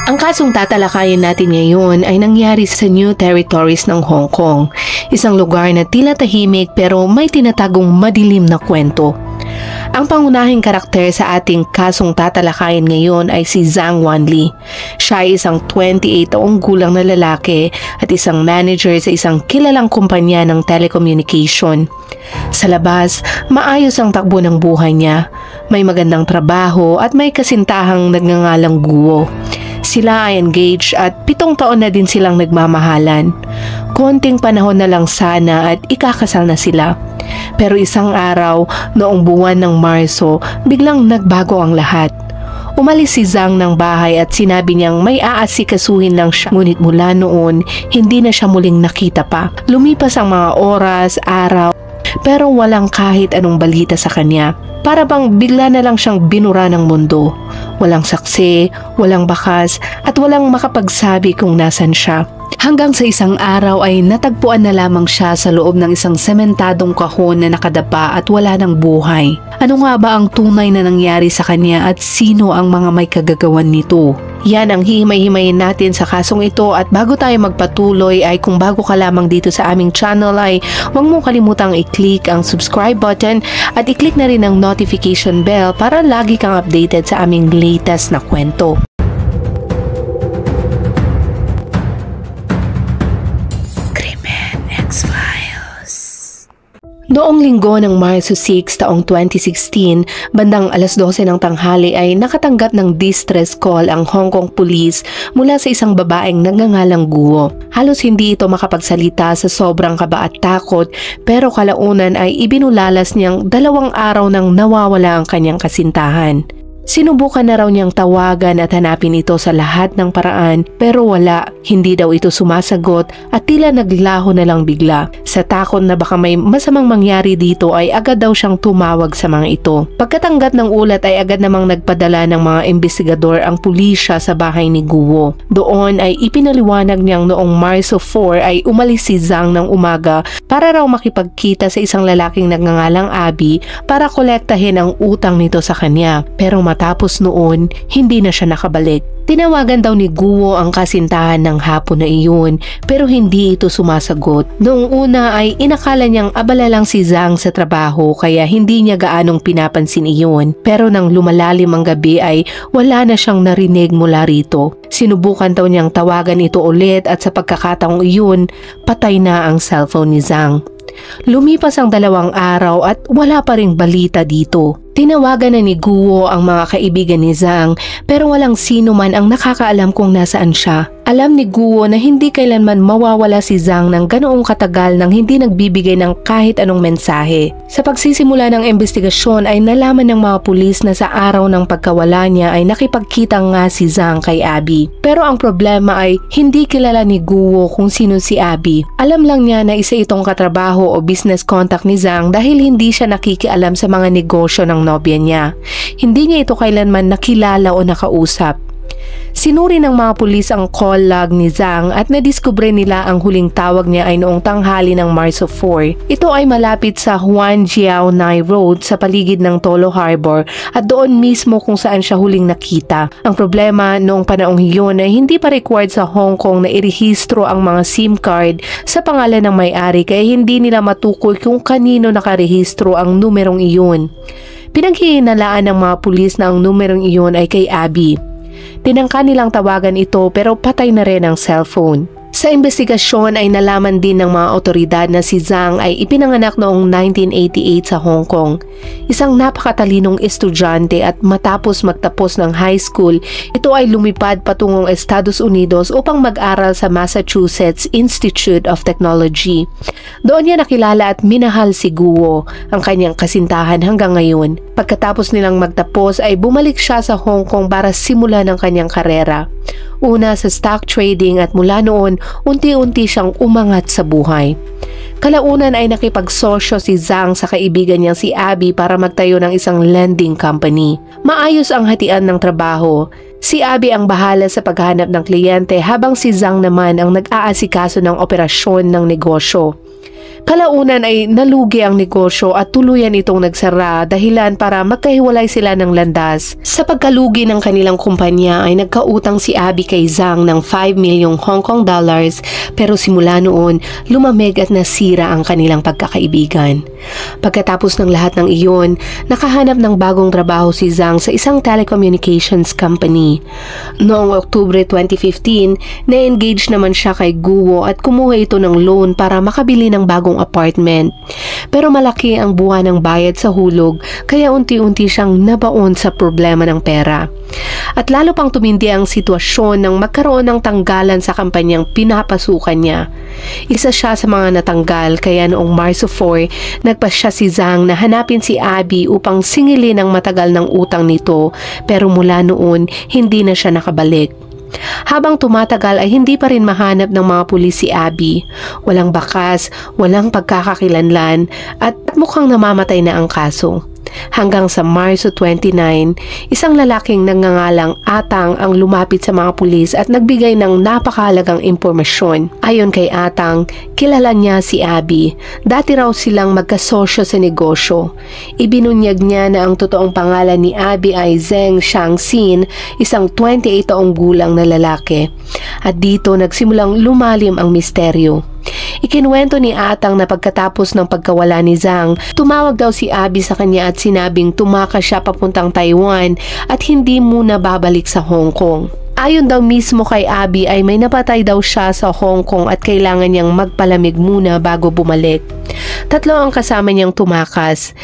Ang kasong tatalakayin natin ngayon ay nangyari sa New Territories ng Hong Kong, isang lugar na tila tahimik pero may tinatagong madilim na kwento. Ang pangunahing karakter sa ating kasong tatalakayin ngayon ay si Zhang Wanli. Siya ay isang 28 taong gulang na lalaki at isang manager sa isang kilalang kumpanya ng telecommunication. Sa labas, maayos ang takbo ng buhay niya. May magandang trabaho at may kasintahang nagngangalang Guo. Sila ay engaged at 7 taon na din silang nagmamahalan. Konting panahon na lang sana at ikakasal na sila. Pero isang araw, noong buwan ng Marso, biglang nagbago ang lahat. Umalis si Zhang ng bahay at sinabi niyang may aasikasuhin lang siya. Ngunit mula noon, hindi na siya muling nakita pa. Lumipas ang mga oras, araw, pero walang kahit anong balita sa kanya. Para bang bigla na lang siyang binura ng mundo. Walang saksi, walang bakas, at walang makapagsabi kung nasan siya. Hanggang sa isang araw ay natagpuan na lamang siya sa loob ng isang sementadong kahon na nakadapa at wala ng buhay. Ano nga ba ang tunay na nangyari sa kanya at sino ang mga may kagagawan nito? Yan ang hihimay-himayin natin sa kasong ito, at bago tayo magpatuloy ay kung bago ka lamang dito sa aming channel ay huwag mong kalimutang i-click ang subscribe button at i-click na rin ang notification bell para lagi kang updated sa aming latest na kwento. Noong linggo ng Marso 6 taong 2016, bandang 12:00 ng tanghali ay nakatanggap ng distress call ang Hong Kong Police mula sa isang babaeng nagngangalang Guo. Halos hindi ito makapagsalita sa sobrang kaba at takot, pero kalaunan ay ibinulalas niyang 2 araw nang nawawala ang kanyang kasintahan. Sinubukan na raw niyang tawagan at hanapin ito sa lahat ng paraan, pero wala. Hindi daw ito sumasagot at tila naglaho na lang bigla. Sa takot na baka may masamang mangyari dito ay agad daw siyang tumawag sa mga ito. Pagkatanggap ng ulat ay agad namang nagpadala ng mga investigador ang pulisya sa bahay ni Guo. Doon ay ipinaliwanag niyang noong Marso 4 ay umalis si Zhang ng umaga para raw makipagkita sa isang lalaking nagngangalang Abby para kolektahin ang utang nito sa kanya. Pero matapos noon, hindi na siya nakabalik. Tinawagan daw ni Guo ang kasintahan ng hapon na iyon, pero hindi ito sumasagot. Noong una ay inakala niyang abala lang si Zhang sa trabaho kaya hindi niya gaanong pinapansin iyon. Pero nang lumalalim ang gabi ay wala na siyang narinig mula rito. Sinubukan daw niyang tawagan ito ulit at sa pagkakataong iyon, patay na ang cellphone ni Zhang. Lumipas ang 2 araw at wala pa ring balita dito. Tinawagan na ni Guo ang mga kaibigan ni Zhang, pero walang sino man ang nakakaalam kung nasaan siya. Alam ni Guo na hindi kailanman mawawala si Zhang ng ganoong katagal nang hindi nagbibigay ng kahit anong mensahe. Sa pagsisimula ng investigasyon ay nalaman ng mga pulis na sa araw ng pagkawala niya ay nakipagkita nga si Zhang kay Abby. Pero ang problema ay hindi kilala ni Guo kung sino si Abby. Alam lang niya na isa itong katrabaho o business contact ni Zhang dahil hindi siya nakikialam sa mga negosyo ng nobya niya. Hindi niya ito kailanman nakilala o nakausap. Sinuri ng mga pulis ang call log ni Zhang at nadiskubre nila ang huling tawag niya ay noong tanghali ng Marso 4. Ito ay malapit sa Huan Jiao Nai Road sa paligid ng Tolo Harbor at doon mismo kung saan siya huling nakita. Ang problema noong panahong iyon ay hindi pa required sa Hong Kong na irehistro ang mga SIM card sa pangalan ng may-ari kaya hindi nila matukoy kung kanino nakarehistro ang numerong iyon. Pinaghihinalaan ng mga pulis na ang numerong iyon ay kay Abby. Tinangka nilang tawagan ito pero patay na rin ang cellphone. Sa investigasyon ay nalaman din ng mga otoridad na si Zhang ay ipinanganak noong 1988 sa Hong Kong. Isang napakatalinong estudyante at matapos magtapos ng high school, ito ay lumipad patungong Estados Unidos upang mag-aral sa Massachusetts Institute of Technology. Doon niya nakilala at minahal si Guo, ang kanyang kasintahan hanggang ngayon. Pagkatapos nilang magtapos ay bumalik siya sa Hong Kong para simulan ang kanyang karera. Una sa stock trading at mula noon, unti-unti siyang umangat sa buhay. Kalaunan ay nakipagsosyo si Zhang sa kaibigan niyang si Abby para magtayo ng isang lending company. Maayos ang hatian ng trabaho. Si Abby ang bahala sa paghanap ng kliyente habang si Zhang naman ang nag-aasikaso ng operasyon ng negosyo. Kalaunan ay nalugi ang negosyo at tuluyan itong nagsara dahilan para magkahiwalay sila ng landas. Sa pagkalugi ng kanilang kumpanya ay nagkautang si Abby kay Zhang ng 5 milyong Hong Kong dollars pero simula noon lumamig at nasira ang kanilang pagkakaibigan. Pagkatapos ng lahat ng iyon, nakahanap ng bagong trabaho si Zhang sa isang telecommunications company. Noong Oktubre 2015, na-engage naman siya kay Guo at kumuha ito ng loan para makabili ng bagong apartment. Pero malaki ang buwan ng bayad sa hulog kaya unti-unti siyang nabaon sa problema ng pera. At lalo pang tumindi ang sitwasyon nang magkaroon ng tanggalan sa kampanyang pinapasukan niya. Isa siya sa mga natanggal kaya noong Marso 4, nagpasya si Zhang na hanapin si Abby upang singilin ang matagal ng utang nito pero mula noon hindi na siya nakabalik. Habang tumatagal ay hindi pa rin mahanap ng mga pulis si Abby. Walang bakas, walang pagkakakilanlan at mukhang namamatay na ang kaso. Hanggang sa Marso 29, isang lalaking nagngangalang Atang ang lumapit sa mga pulis at nagbigay ng napakahalagang impormasyon. Ayon kay Atang, kilala niya si Abby. Dati raw silang magkasosyo sa negosyo. Ibinunyag niya na ang totoong pangalan ni Abby ay Zheng Shangxin, isang 28 taong gulang na lalaki. At dito nagsimulang lumalim ang misteryo. Ikinuwento ni Atang na pagkatapos ng pagkawala ni Zhang, tumawag daw si Abby sa kanya at sinabing tumakas siya papuntang Taiwan at hindi muna babalik sa Hong Kong. Ayon daw mismo kay Abby ay may napatay daw siya sa Hong Kong at kailangan niyang magpalamig muna bago bumalik. Tatlo ang kasama niyang tumakas.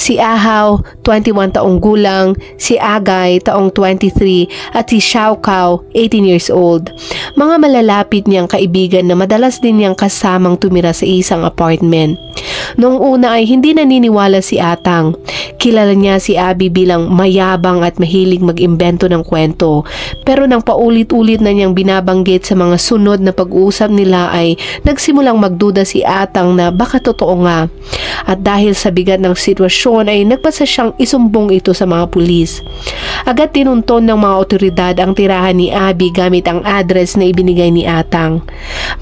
Si Ahaw, 21 taong gulang, si Agay, taong 23, at si Xiao Kao, 18 years old. Mga malalapit niyang kaibigan na madalas din niyang kasamang tumira sa isang apartment. Noong una ay hindi naniniwala si Atang. Kilala niya si Abby bilang mayabang at mahilig mag-imbento ng kwento. Pero nang paulit-ulit na niyang binabanggit sa mga sunod na pag-uusap nila ay nagsimulang magduda si Atang na baka totoo nga. At dahil sa bigat ng sitwasyon ay nagpasa siyang isumbong ito sa mga pulis. Agad tinunton ng mga otoridad ang tirahan ni Abby gamit ang address na ibinigay ni Atang.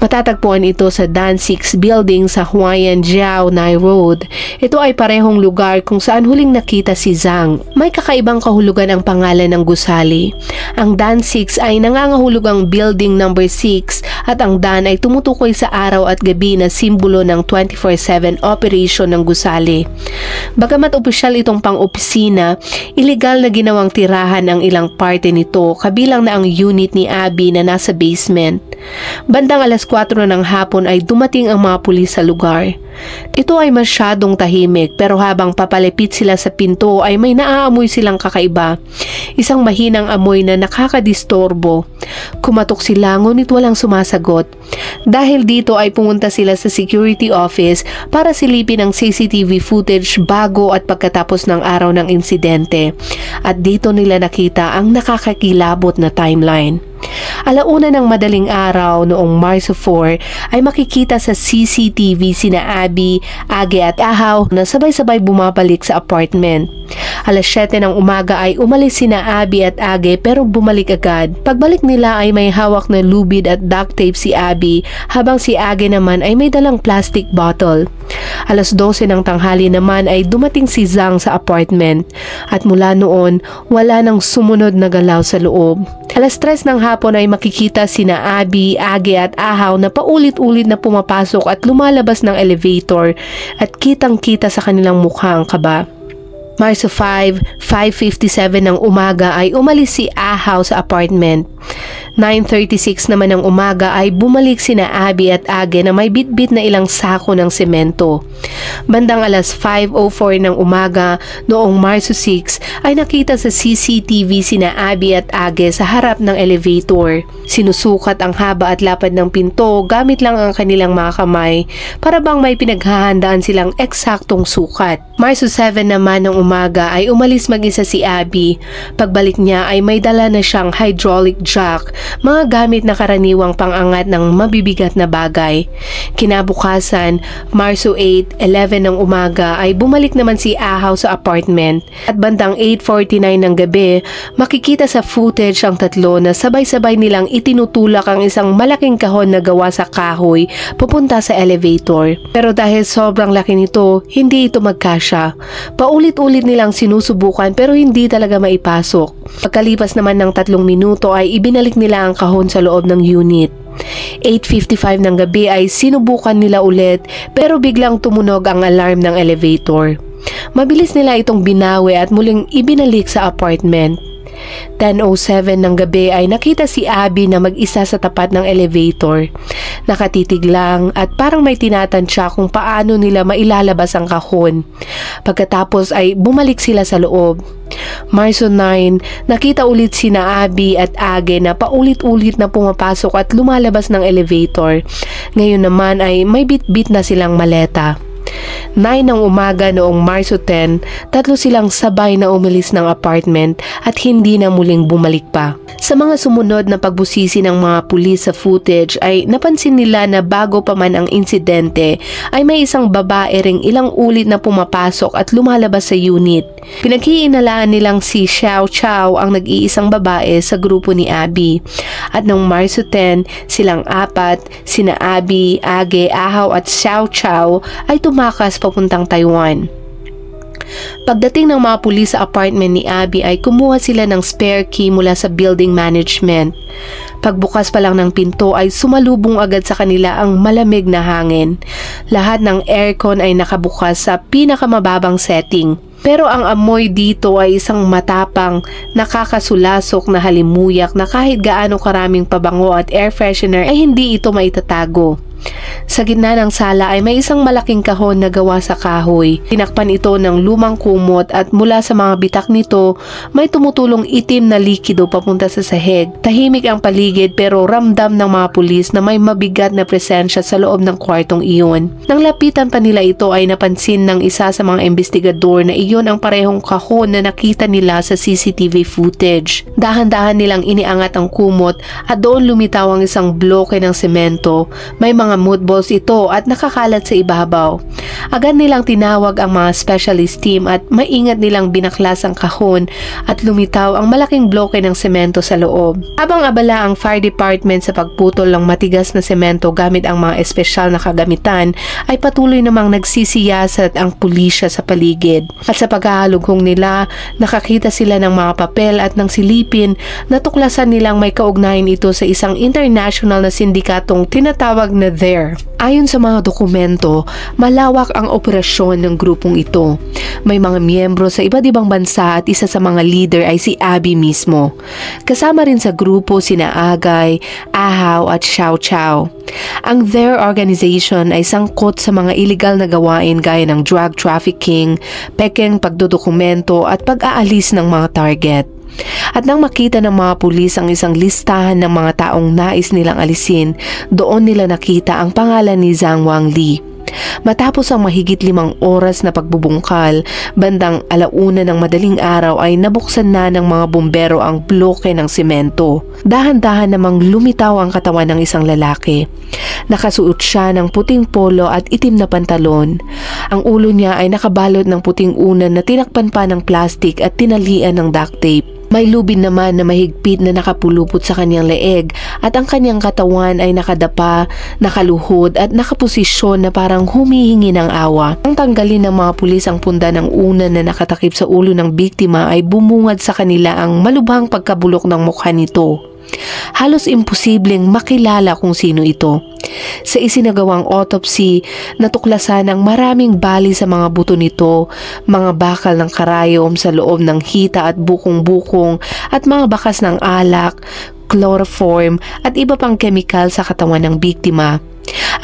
Matatagpuan ito sa Dan 6 Building sa Huayan Jiao Nai Road. Ito ay parehong lugar kung saan huling nakita si Zhang. May kakaibang kahulugan ang pangalan ng gusali. Ang Dan 6 ay nangangahulog ang building number 6 at ang Dan ay tumutukoy sa araw at gabi na simbolo ng 24/7 operation ng gusali. Bagamat opisyal itong pang-opisina, illegal na ginawang tirahan ang ilang parte nito kabilang na ang unit ni Abby na nasa basement. Bandang alas 4 ng hapon ay dumating ang mga pulis sa lugar. Ito ay masyadong tahimik pero habang papalapit sila sa pinto ay may naaamoy silang kakaiba. Isang mahinang amoy na nakakadistorbo. Kumatok sila ngunit walang sumasagot. Dahil dito ay pumunta sila sa security office para silipin ang CCTV footage bago at pagkatapos ng araw ng insidente. At dito nila nakita ang nakakakilabot na timeline. Alauna ng madaling araw noong Marso 4 ay makikita sa CCTV sina Abby, Age at Ahaw na sabay-sabay bumabalik sa apartment. Alas 7 ng umaga ay umalis sina Abby at Age pero bumalik agad. Pagbalik nila ay may hawak na lubid at duct tape si Abby habang si Age naman ay may dalang plastic bottle. Alas 12 ng tanghali naman ay dumating si Zhang sa apartment at mula noon wala nang sumunod na galaw sa loob. Alas 3 ng hapon ay makikita sina Abby, Age at Ahaw na paulit-ulit na pumapasok at lumalabas ng elevator at kitang-kita sa kanilang mukha ang kaba. Marso 5, 5:57 ng umaga ay umalis si Ahaw sa apartment. 9:36 naman ng umaga ay bumalik sina Abby at Age na may bitbit na ilang sako ng semento. Bandang alas 5:04 ng umaga noong Marso 6 ay nakita sa CCTV sina Abby at Age sa harap ng elevator. Sinusukat ang haba at lapad ng pinto gamit lang ang kanilang mga kamay para bang may pinaghahandaan silang eksaktong sukat. Marso 7 naman ng umaga ay umalis mag-isa si Abby. Pagbalik niya ay may dala na siyang hydraulic jack mga gamit na karaniwang pangangat ng mabibigat na bagay. Kinabukasan, Marso 8, 11 ng umaga ay bumalik naman si Ahaw sa apartment at bandang 8:49 ng gabi, makikita sa footage ang tatlo na sabay-sabay nilang itinutulak ang isang malaking kahon na gawa sa kahoy papunta sa elevator. Pero dahil sobrang laki nito, hindi ito magkasya. Paulit-ulit nilang sinusubukan pero hindi talaga maipasok. Pagkalipas naman ng 3 minuto ay ibinalik nila ang kahon sa loob ng unit. 8:55 ng gabi ay sinubukan nila ulit pero biglang tumunog ang alarm ng elevator. Mabilis nila itong binawi at muling ibinalik sa apartment. 10:07 ng gabi ay nakita si Abby na mag-isa sa tapat ng elevator. Nakatitig lang at parang may tinatansya kung paano nila mailalabas ang kahon. Pagkatapos ay bumalik sila sa loob. Marso 9, nakita ulit sina Abby at Age na paulit-ulit na pumapasok at lumalabas ng elevator. Ngayon naman ay may bit-bit na silang maleta. 9 ng umaga noong Marso 10, tatlo silang sabay na umalis ng apartment at hindi na muling bumalik pa. Sa mga sumunod na pagbusisi ng mga pulis sa footage ay napansin nila na bago pa man ang insidente ay may isang babae ring ilang ulit na pumapasok at lumalabas sa unit. Pinaghiinalaan nilang si Xiao Chao ang nag-iisang babae sa grupo ni Abby. At noong Marso 10, silang apat, sina Abby, Age, Ahaw at Xiao Chao ay tumakas papuntang Taiwan. Pagdating ng mga pulis sa apartment ni Abby ay kumuha sila ng spare key mula sa building management. Pagbukas pa lang ng pinto ay sumalubong agad sa kanila ang malamig na hangin. Lahat ng aircon ay nakabukas sa pinakamababang setting. Pero ang amoy dito ay isang matapang, nakakasulasok na halimuyak na kahit gaano karaming pabango at air freshener ay hindi ito maitatago. Sa gitna ng sala ay may isang malaking kahon na gawa sa kahoy. Tinakpan ito ng lumang kumot at mula sa mga bitak nito may tumutulong itim na likido papunta sa sahig. Tahimik ang paligid pero ramdam ng mga pulis na may mabigat na presensya sa loob ng kwartong iyon. Nang lapitan pa nila ito ay napansin ng isa sa mga investigador na iyon ang parehong kahon na nakita nila sa CCTV footage. Dahan-dahan nilang iniangat ang kumot at doon lumitaw ang isang bloke ng semento. May mga mothballs ito at nakakalat sa ibabaw. Agad nilang tinawag ang mga specialist team at maingat nilang binaklas ang kahon at lumitaw ang malaking bloke ng semento sa loob. Habang abala ang fire department sa pagputol ng matigas na semento gamit ang mga espesyal na kagamitan, ay patuloy namang nagsisiyasat ang pulisya sa paligid. At sa paghahalughong nila, nakakita sila ng mga papel at ng silipin na tuklasan nilang may kaugnayan ito sa isang international na sindikatong tinatawag na THERE. Ayon sa mga dokumento, malawak ang operasyon ng grupong ito. May mga miyembro sa iba't ibang bansa at isa sa mga leader ay si Abby mismo. Kasama rin sa grupo sina Agay, Ahaw at Xiao Chao. Ang THERE organization ay sangkot sa mga iligal na gawain gaya ng drug trafficking, pekeng pagdodokumento at pag-aalis ng mga target. At nang makita ng mga pulis ang isang listahan ng mga taong nais nilang alisin, doon nila nakita ang pangalan ni Zhang Wangli. Matapos ang mahigit 5 oras na pagbubungkal, bandang 1:00 ng madaling araw ay nabuksan na ng mga bumbero ang bloke ng semento. Dahan-dahan namang lumitaw ang katawan ng isang lalaki. Nakasuot siya ng puting polo at itim na pantalon. Ang ulo niya ay nakabalot ng puting unan na tinakpan pa ng plastik at tinalian ng duct tape. May lubid naman na mahigpit na nakapulupot sa kanyang leeg at ang kanyang katawan ay nakadapa, nakaluhod at nakaposisyon na parang humihingi ng awa. Ang tanggalin ng mga pulis ang punda ng unan na nakatakip sa ulo ng biktima ay bumungad sa kanila ang malubhang pagkabulok ng mukha nito. Halos imposibleng makilala kung sino ito. Sa isinagawang autopsy, natuklasan ang maraming bali sa mga buto nito, mga bakal ng karayom sa loob ng hita at bukong-bukong at mga bakas ng alak, chloroform at iba pang kemikal sa katawan ng biktima.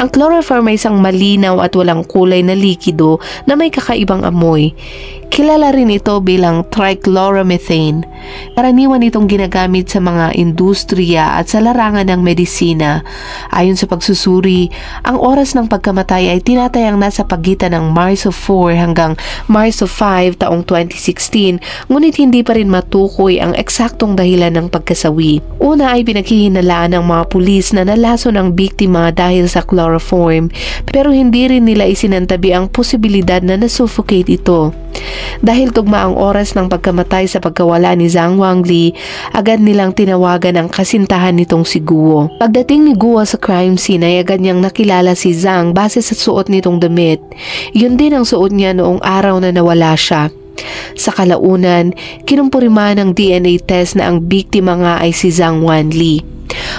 Ang chloroform ay isang malinaw at walang kulay na likido na may kakaibang amoy. Kilala rin ito bilang trichloromethane. Karaniwan itong ginagamit sa mga industriya at sa larangan ng medisina. Ayon sa pagsusuri, ang oras ng pagkamatay ay tinatayang nasa pagitan ng Marso 4 hanggang Marso 5 taong 2016, ngunit hindi pa rin matukoy ang eksaktong dahilan ng pagkasawi. Una ay pinaghihinalaan ng mga pulis na nalaso ng biktima dahil sa chloroform, pero hindi rin nila isinantabi ang posibilidad na nasuffocate ito. Dahil tugma ang oras ng pagkamatay sa pagkawala ni Zhang Wangli, agad nilang tinawagan ang kasintahan nitong si Guo. Pagdating ni Guo sa crime scene ay agad niyang nakilala si Zhang base sa suot nitong damit. Yun din ang suot niya noong araw na nawala siya. Sa kalaunan, kinumpirma ng DNA test na ang biktima nga ay si Zhang Wangli.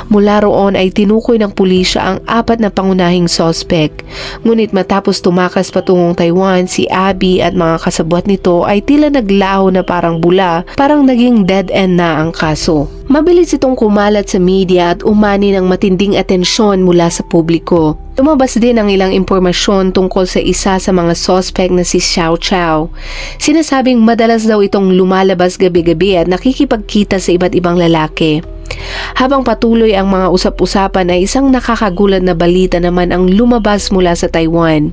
Mula roon ay tinukoy ng pulisya ang 4 na pangunahing sospek. Ngunit matapos tumakas patungong Taiwan, si Abby at mga kasabwat nito ay tila naglaho na parang bula, parang naging dead end na ang kaso. Mabilis itong kumalat sa media at umani ng matinding atensyon mula sa publiko. Lumabas din ang ilang impormasyon tungkol sa isa sa mga suspect na si Xiao Chao. Sinasabing madalas daw itong lumalabas gabi-gabi at nakikipagkita sa iba't ibang lalaki. Habang patuloy ang mga usap-usapan ay isang nakakagulat na balita naman ang lumabas mula sa Taiwan.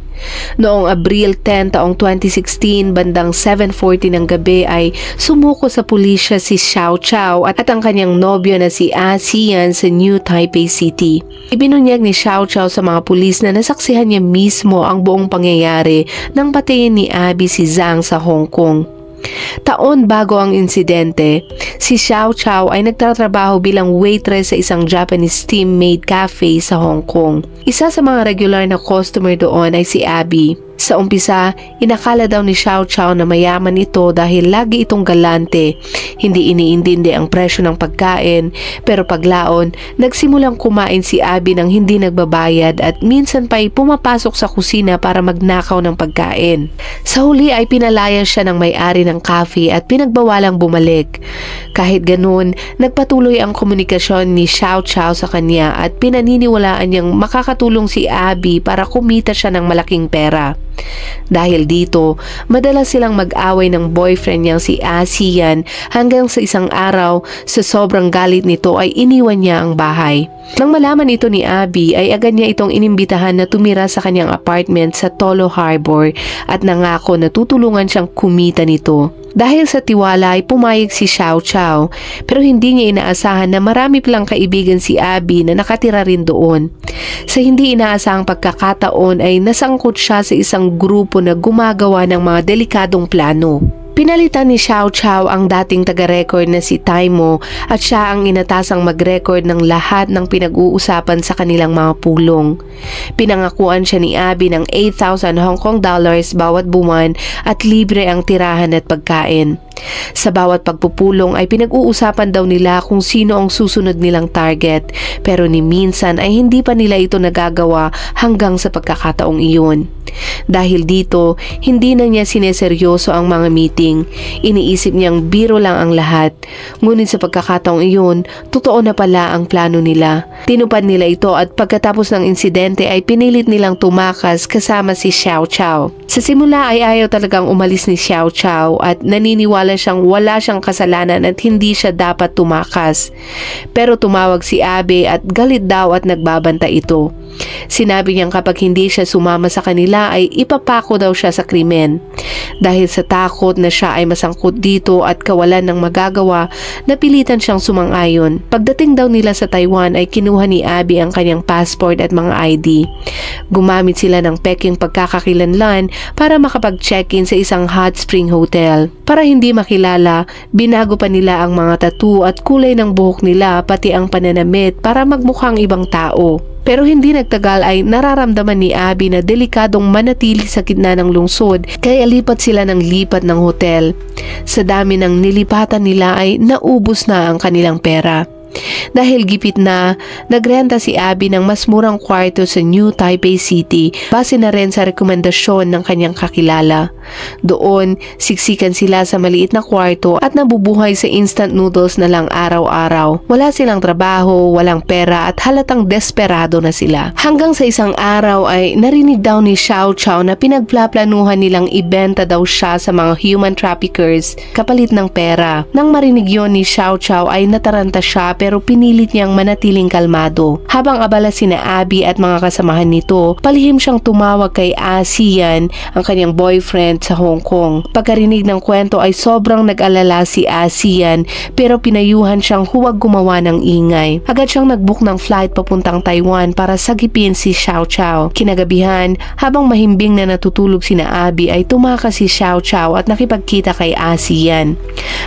Noong Abril 10 taong 2016, bandang 7:40 ng gabi ay sumuko sa pulisya si Xiao Chao at ang kanyang nobyo na si Xian sa New Taipei City. Ibinunyag ni Xiao Chao sa mga pulis na nasaksihan niya mismo ang buong pangyayari nang patayin ni Abby si Zhang sa Hong Kong. Taon bago ang insidente, si Xiao Chao ay nagtatrabaho bilang waitress sa isang Japanese steam-made cafe sa Hong Kong. Isa sa mga regular na customer doon ay si Abby. Sa umpisa, inakala daw ni Xiao Chao na mayaman ito dahil lagi itong galante. Hindi iniintindi ang presyo ng pagkain, pero paglaon, nagsimulang kumain si Abby nang hindi nagbabayad at minsan pa'y pumapasok sa kusina para magnakaw ng pagkain. Sa huli ay pinalaya siya ng may-ari ng cafe at pinagbawalang bumalik. Kahit ganun, nagpatuloy ang komunikasyon ni Xiao Chao sa kanya at pinaniniwalaan niyang makakatulong si Abby para kumita siya ng malaking pera. Dahil dito, madalas silang mag-away ng boyfriend niyang si Xian hanggang sa isang araw, sa sobrang galit nito ay iniwan niya ang bahay. Nang malaman ito ni Abby ay agad niya itong inimbitahan na tumira sa kanyang apartment sa Tolo Harbor at nangako na tutulungan siyang kumita nito. Dahil sa tiwala ay pumayag si Xiao Chao, pero hindi niya inaasahan na marami palang kaibigan si Abby na nakatira rin doon. Sa hindi inaasahang pagkakataon ay nasangkot siya sa isang grupo na gumagawa ng mga delikadong plano. Pinalitan ni Xiao Chao ang dating taga-record na si Taimo at siya ang inatasang mag-record ng lahat ng pinag-uusapan sa kanilang mga pulong. Pinangakuan siya ni Abby ng 8,000 Hong Kong dollars bawat buwan at libre ang tirahan at pagkain. Sa bawat pagpupulong ay pinag-uusapan daw nila kung sino ang susunod nilang target, pero ni minsan ay hindi pa nila ito nagagawa hanggang sa pagkakataong iyon. Dahil dito, hindi na niya sineseryoso ang mga meeting. Iniisip niyang biro lang ang lahat. Ngunit sa pagkakataong iyon, totoo na pala ang plano nila. Tinupad nila ito at pagkatapos ng insidente ay pinilit nilang tumakas kasama si Xiao Chao. Sa simula ay ayaw talagang umalis ni Xiao Chao at naniniwala siyang wala siyang kasalanan at hindi siya dapat tumakas. Pero tumawag si Abby at galit daw at nagbabanta ito. Sinabi niyang kapag hindi siya sumama sa kanila ay ipapako daw siya sa krimen. Dahil sa takot na siya ay masangkot dito at kawalan ng magagawa, napilitan siyang sumang-ayon. Pagdating daw nila sa Taiwan ay kinuha ni Abby ang kanyang passport at mga ID. Gumamit sila ng peking pagkakakilanlan para makapag-check-in sa isang hot spring hotel. Para hindi makilala, binago pa nila ang mga tattoo at kulay ng buhok nila pati ang pananamit para magmukhang ibang tao. Pero hindi nagtagal ay nararamdaman ni Abby na delikadong manatili sa gitna ng lungsod kaya lipat sila ng lipat ng hotel. Sa dami ng nilipatan nila ay naubos na ang kanilang pera. Dahil gipit na, nagrenta si Abby ng mas murang kwarto sa New Taipei City base na rin sa rekomendasyon ng kanyang kakilala. Doon, siksikan sila sa maliit na kwarto at nabubuhay sa instant noodles na lang araw-araw. Wala silang trabaho, walang pera at halatang desperado na sila. Hanggang sa isang araw ay narinig daw ni Xiao Chao na pinagplaplanuhan nilang ibenta daw siya sa mga human traffickers kapalit ng pera. Nang marinig yon ni Xiao Chao ay nataranta siya pero pinilit niyang manatiling kalmado. Habang abala sina Abby at mga kasamahan nito, palihim siyang tumawag kay Asian, ang kanyang boyfriend sa Hong Kong. Pagkarinig ng kwento ay sobrang nag-alala si Asian pero pinayuhan siyang huwag gumawa ng ingay. Agad siyang nag-book ng flight papuntang Taiwan para sagipin si Xiao Chao. Kinagabihan, habang mahimbing na natutulog sina Abby ay tumakas si Xiao Chao at nakipagkita kay Asian.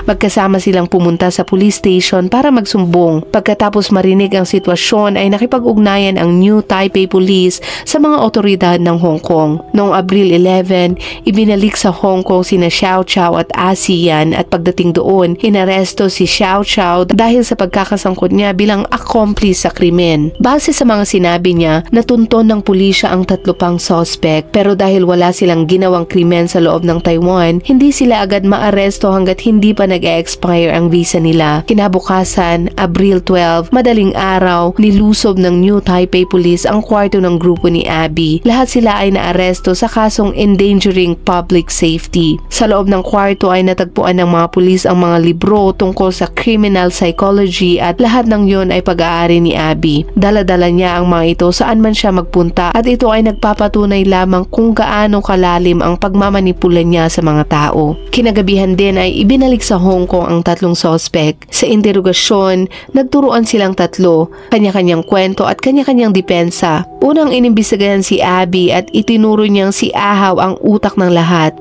Magkasama silang pumunta sa police station para magsumbong. Pagkatapos marinig ang sitwasyon ay nakipag-ugnayan ang New Taipei Police sa mga otoridad ng Hong Kong. Noong Abril 11, ibinalik sa Hong Kong sina Xiao Chao at Asian at pagdating doon, inaresto si Xiao Chao dahil sa pagkakasangkot niya bilang accomplice sa krimen. Base sa mga sinabi niya, natunton ng pulisya ang 3 pang suspect pero dahil wala silang ginawang krimen sa loob ng Taiwan, hindi sila agad maaresto hanggat hindi pa nag-expire ang visa nila. Kinabukasan, Abril 12, madaling araw, nilusob ng New Taipei Police ang kwarto ng grupo ni Abby. Lahat sila ay naaresto sa kasong endangering public safety. Sa loob ng kwarto ay natagpuan ng mga pulis ang mga libro tungkol sa criminal psychology at lahat ng yon ay pag-aari ni Abby. Dala-dala niya ang mga ito saan man siya magpunta at ito ay nagpapatunay lamang kung gaano kalalim ang pagmamanipula niya sa mga tao. Kinagabihan din ay ibinalik sa Hong Kong ang 3 suspect. Sa interogasyon, nagturuan silang 3, kanya-kanyang kwento at kanya-kanyang depensa. Unang inimbestigahan si Abby at itinuro niyang si Ahaw ang utak ng lahat.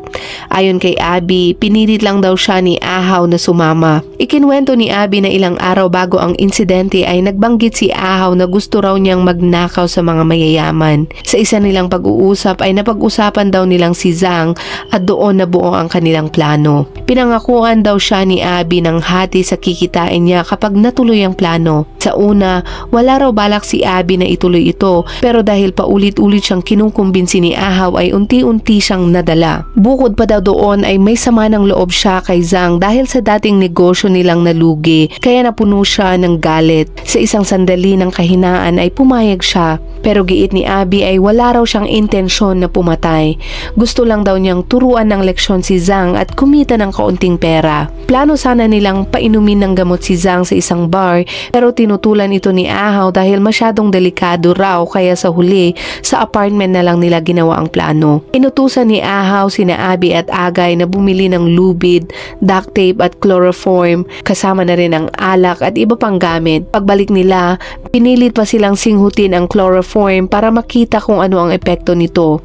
Ayon kay Abby, pinilit lang daw siya ni Ahaw na sumama. Ikinwento ni Abby na ilang araw bago ang insidente ay nagbanggit si Ahaw na gusto raw niyang magnakaw sa mga mayayaman. Sa isa nilang pag-uusap ay napag-usapan daw nilang si Zhang at doon nabuo ang kanilang plano. Pinangakuan daw siya ni Abby ng hati sa kikitain niya kapag natuloy ang plano. Sa una, wala raw balak si Abby na ituloy ito pero dahil paulit-ulit siyang kinukumbinsi ni Ahaw ay unti-unti siyang nadala. Bukod pa daw doon ay may sama ng loob siya kay Zhang dahil sa dating negosyo nilang nalugi kaya napuno siya ng galit. Sa isang sandali ng kahinaan ay pumayag siya pero giit ni Abby ay wala raw siyang intensyon na pumatay. Gusto lang daw niyang turuan ng leksyon si Zhang at kumita ng kaunting pera. Plano sana nilang painumin ng gamot si Zhang sa isang bar pero tinutulan ito ni Ahaw dahil masyadong delikado raw kaya sa huli sa apartment na lang nila ginawa ang plano. Inutusan ni Ahaw sina Abby at Agay na bumili ng lubid, duct tape at chloroform kasama na rin ang alak at iba pang gamit. Pagbalik nila, pinilit pa silang singhutin ang chloroform para makita kung ano ang epekto nito.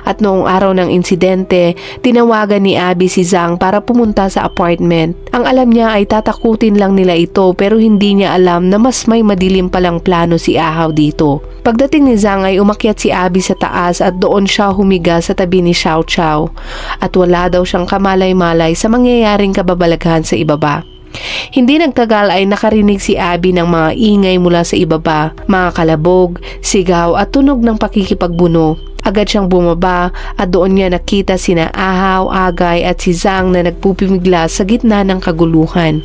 At noong araw ng insidente, tinawagan ni Abby si Zhang para pumunta sa apartment. Ang alam niya ay tatakutin lang nila ito pero hindi niya alam na mas may madilim palang plano si Ahaw dito. Pagdating ni Zhang ay umakyat si Abby sa taas at doon siya humiga sa tabi ni Xiao Chao. At wala daw siyang kamalay-malay sa mangyayaring kababalaghan sa ibaba. Hindi nagtagal ay nakarinig si Abby ng mga ingay mula sa ibaba, mga kalabog, sigaw at tunog ng pakikipagbuno. Agad siyang bumaba at doon niya nakita sina Ahaw, Agay at si Zhang na nagpupimigla sa gitna ng kaguluhan.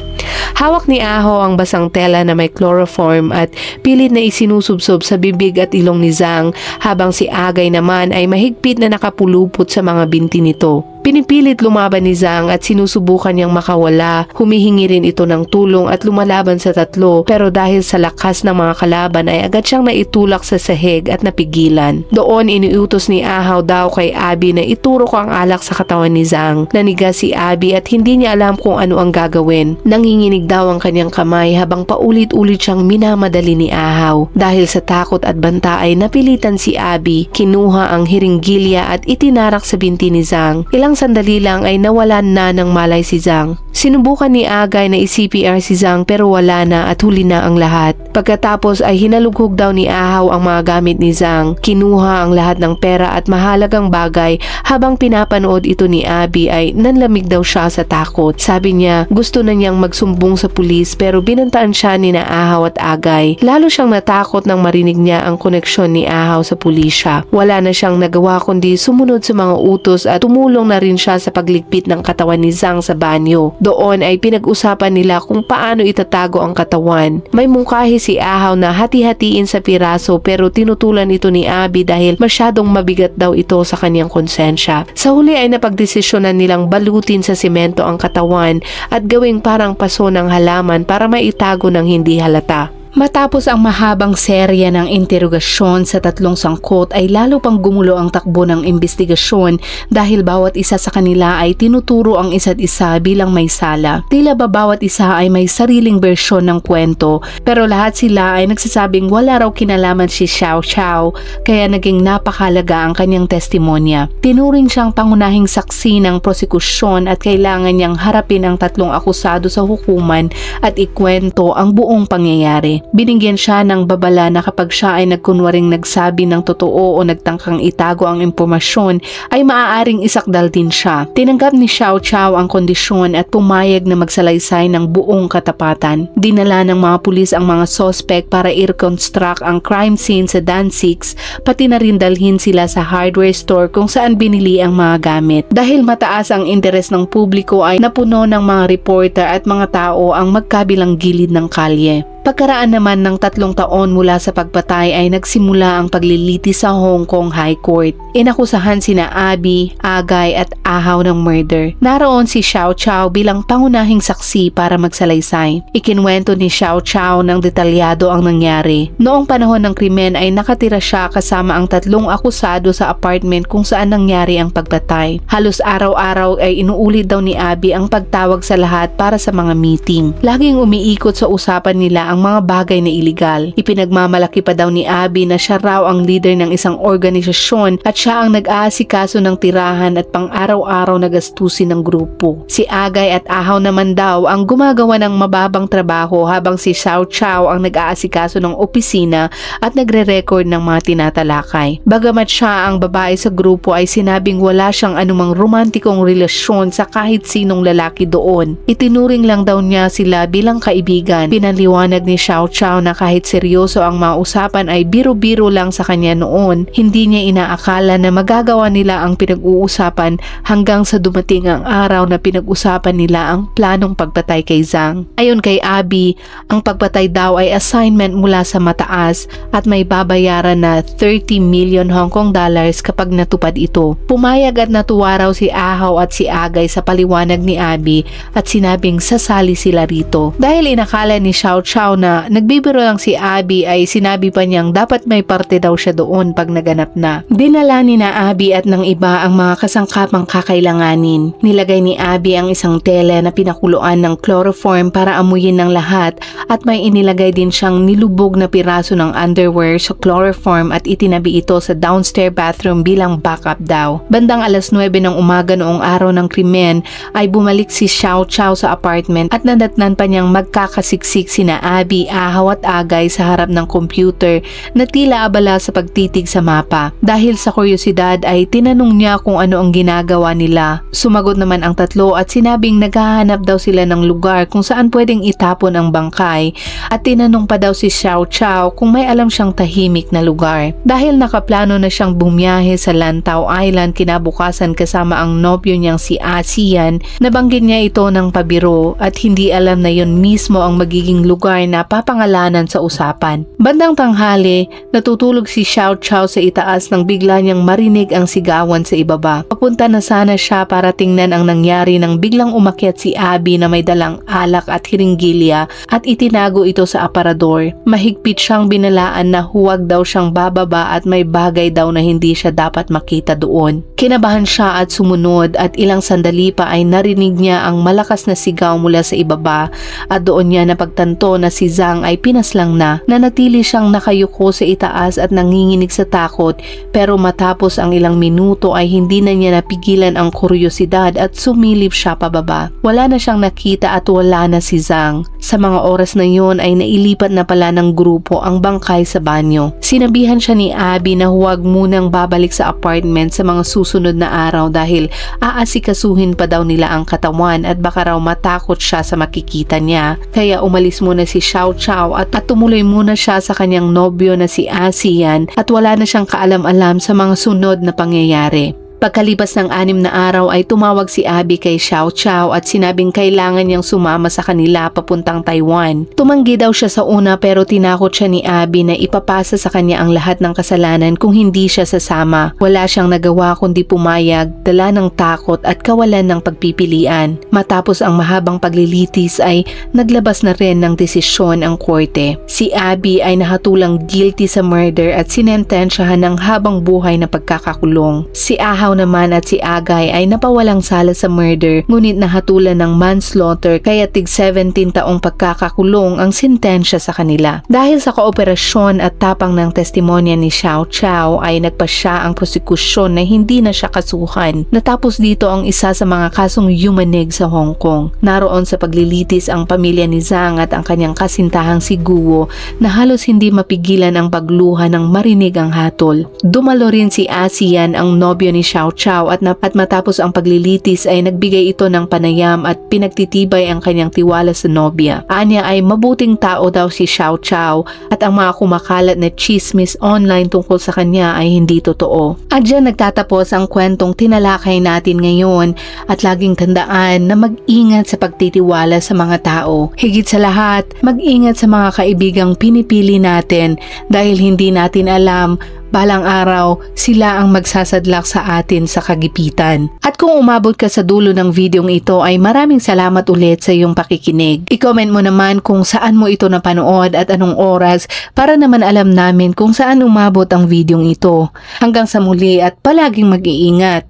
Hawak ni Ahaw ang basang tela na may chloroform at pilit na isinusubsob sa bibig at ilong ni Zhang habang si Agay naman ay mahigpit na nakapulupot sa mga binti nito. Pinipilit lumaban ni Zhang at sinusubukan niyang makawala. Humihingi rin ito ng tulong at lumalaban sa 3 pero dahil sa lakas ng mga kalaban ay agad siyang naitulak sa sahig at napigilan. Doon iniutos ni Ahaw daw kay Abby na iturok ang alak sa katawan ni Zhang. Nanigas si Abby at hindi niya alam kung ano ang gagawin. Nanginginig daw ang kanyang kamay habang paulit-ulit siyang minamadali ni Ahaw. Dahil sa takot at banta ay napilitan si Abby. Kinuha ang hiringgilya at itinarak sa binti ni Zhang. Ilang Ilang sandali lang ay nawalan na ng malay si Zhang. Sinubukan ni Agay na i-CPR si Zhang pero wala na at huli na ang lahat. Pagkatapos ay hinalughog daw ni Ahaw ang mga gamit ni Zhang. Kinuha ang lahat ng pera at mahalagang bagay. Habang pinapanood ito ni Abby ay nanlamig daw siya sa takot. Sabi niya gusto na niyang magsumbong sa pulis pero binantaan siya ni na Ahaw at Agay. Lalo siyang natakot nang marinig niya ang koneksyon ni Ahaw sa pulisya. Wala na siyang nagawa kundi sumunod sa mga utos at tumulong na rin siya sa pagligpit ng katawan ni Zhang sa banyo. Doon ay pinag-usapan nila kung paano itatago ang katawan. May mungkahi si Ahaw na hati-hatiin sa piraso pero tinutulan ito ni Abby dahil masyadong mabigat daw ito sa kanyang konsensya. Sa huli ay napagdesisyonan nilang balutin sa simento ang katawan at gawing parang paso ng halaman para maitago ng hindi halata. Matapos ang mahabang serya ng interogasyon sa tatlong sangkot ay lalo pang gumulo ang takbo ng investigasyon dahil bawat isa sa kanila ay tinuturo ang isa't isa bilang may sala. Tila ba bawat isa ay may sariling bersyon ng kwento pero lahat sila ay nagsasabing wala raw kinalaman si Xiao Xiao kaya naging napakahalaga ang kanyang testimonya. Tinuring siyang pangunahing saksi ng prosekusyon at kailangan niyang harapin ang tatlong akusado sa hukuman at ikwento ang buong pangyayari. Binigyan siya ng babala na kapag siya ay nagkunwaring nagsabi ng totoo o nagtangkang itago ang impormasyon ay maaaring isakdal din siya. Tinanggap ni Xiao Xiao ang kondisyon at pumayag na magsalaysay ng buong katapatan. Dinala ng mga pulis ang mga sospek para i-reconstruct ang crime scene sa Danzig, pati na rin dalhin sila sa hardware store kung saan binili ang mga gamit. Dahil mataas ang interes ng publiko ay napuno ng mga reporter at mga tao ang magkabilang gilid ng kalye. Pagkaraan naman ng 3 taon mula sa pagpatay ay nagsimula ang paglilitis sa Hong Kong High Court. Inakusahan sina Abby, Agay at Ahaw ng murder. Naroon si Xiao Xiao bilang pangunahing saksi para magsalaysay. Ikinwento ni Xiao Xiao ng detalyado ang nangyari. Noong panahon ng krimen ay nakatira siya kasama ang 3 akusado sa apartment kung saan nangyari ang pagpatay. Halos araw-araw ay inuulit daw ni Abby ang pagtawag sa lahat para sa mga meeting. Laging umiikot sa usapan nila ang mga bagay na iligal. Ipinagmamalaki pa daw ni Abby na siya raw ang leader ng isang organisasyon at siya ang nag-aasikaso ng tirahan at pang-araw-araw na gastusin ng grupo. Si Agay at Ahaw naman daw ang gumagawa ng mababang trabaho habang si Xiao Xiao ang nag-aasikaso ng opisina at nagre-record ng mga tinatalakay. Bagamat siya ang babae sa grupo ay sinabing wala siyang anumang romantikong relasyon sa kahit sinong lalaki doon. Itinuring lang daw niya sila bilang kaibigan. Pinaliwanag ni Xiao Xiao na kahit seryoso ang mga usapan ay biro-biro lang sa kanya noon. Hindi niya inaakala na magagawa nila ang pinag-uusapan hanggang sa dumating ang araw na pinag-usapan nila ang planong pagpatay kay Zhang. Ayon kay Abby, ang pagpatay daw ay assignment mula sa mataas at may babayaran na 30 million Hong Kong dollars kapag natupad ito. Pumayag at natuwa raw si Ahaw at si Agay sa paliwanag ni Abby at sinabing sasali sila rito. Dahil inakala ni Xiao Xiao na nagbibiro lang si Abby ay sinabi pa niyang dapat may parte daw siya doon pag naganap na. Dinala ni na Abby at ng iba ang mga kasangkapang kakailanganin. Nilagay ni Abby ang isang tela na pinakuluan ng chloroform para amuyin ng lahat at may inilagay din siyang nilubog na piraso ng underwear sa chloroform at itinabi ito sa downstairs bathroom bilang backup daw. Bandang 9:00 ng umaga noong araw ng krimen ay bumalik si Xiao Xiao sa apartment at nadatnan pa niyang magkakasiksik sina Abby, Ahaw at Agay sa harap ng computer na tila abala sa pagtitig sa mapa. Dahil sa kuryosidad ay tinanong niya kung ano ang ginagawa nila. Sumagot naman ang tatlo at sinabing naghahanap daw sila ng lugar kung saan pwedeng itapon ang bangkay at tinanong pa daw si Xiao Xiao kung may alam siyang tahimik na lugar. Dahil nakaplano na siyang bumiyahe sa Lantau Island kinabukasan kasama ang nobyo niyang si Asian, nabanggit niya ito ng pabiro at hindi alam na yon mismo ang magiging lugar na papangalanan sa usapan. Bandang tanghali, natutulog si Xiao Xiao sa itaas nang bigla niyang marinig ang sigawan sa ibaba. Papunta na sana siya para tingnan ang nangyari nang biglang umakyat si Abby na may dalang alak at hiringgilya at itinago ito sa aparador. Mahigpit siyang binalaan na huwag daw siyang bababa at may bagay daw na hindi siya dapat makita doon. Kinabahan siya at sumunod at ilang sandali pa ay narinig niya ang malakas na sigaw mula sa ibaba at doon niya napagtanto na si Zhang ay pinaslang na. Nanatili siyang nakayuko sa itaas at nanginginig sa takot, pero matapos ang ilang minuto ay hindi na niya napigilan ang kuryosidad at sumilip siya pababa. Wala na siyang nakita at wala na si Zhang. Sa mga oras na yon ay nailipat na pala ng grupo ang bangkay sa banyo. Sinabihan siya ni Abby na huwag munang babalik sa apartment sa mga susunod na araw dahil aasikasuhin pa daw nila ang katawan at baka raw matakot siya sa makikita niya. Kaya umalis muna si Xiao Chao at tumuloy muna siya sa kanyang nobyo na si Asian at wala na siyang kaalam-alam sa mga sunod na pangyayari. Pagkalipas ng 6 na araw ay tumawag si Abby kay Xiao Chao at sinabing kailangan niyang sumama sa kanila papuntang Taiwan. Tumanggi daw siya sa una pero tinakot siya ni Abby na ipapasa sa kanya ang lahat ng kasalanan kung hindi siya sasama. Wala siyang nagawa kundi pumayag, dala ng takot at kawalan ng pagpipilian. Matapos ang mahabang paglilitis ay naglabas na rin ng desisyon ang korte. Si Abby ay nahatulang guilty sa murder at sinentensyahan ng habang buhay na pagkakakulong. Si Ahaw naman at si Agay ay napawalang sala sa murder ngunit nahatulan ng manslaughter kaya tig 17 taong pagkakakulong ang sentensya sa kanila. Dahil sa kooperasyon at tapang ng testimonya ni Xiao Chao ay nagpasya ang prosekusyon na hindi na siya kasuhan. Natapos dito ang isa sa mga kasong yumanig sa Hong Kong. Naroon sa paglilitis ang pamilya ni Zhang at ang kanyang kasintahang si Guo na halos hindi mapigilan ang pagluha ng marinig ang hatol. Dumalo rin si Asian ang nobyo ni Xiao Chao at matapos ang paglilitis ay nagbigay ito ng panayam at pinagtitibay ang kanyang tiwala sa nobya. Anya ay mabuting tao daw si Xiao Chao at ang mga kumakalat na chismis online tungkol sa kanya ay hindi totoo. At dyan nagtatapos ang kwentong tinalakay natin ngayon at laging tandaan na mag-ingat sa pagtitiwala sa mga tao. Higit sa lahat, mag-ingat sa mga kaibigang pinipili natin dahil hindi natin alam balang araw, sila ang magsasadlak sa atin sa kagipitan. At kung umabot ka sa dulo ng videong ito ay maraming salamat ulit sa iyong pakikinig. I-comment mo naman kung saan mo ito napanood at anong oras para naman alam namin kung saan umabot ang videong ito. Hanggang sa muli at palaging mag-iingat.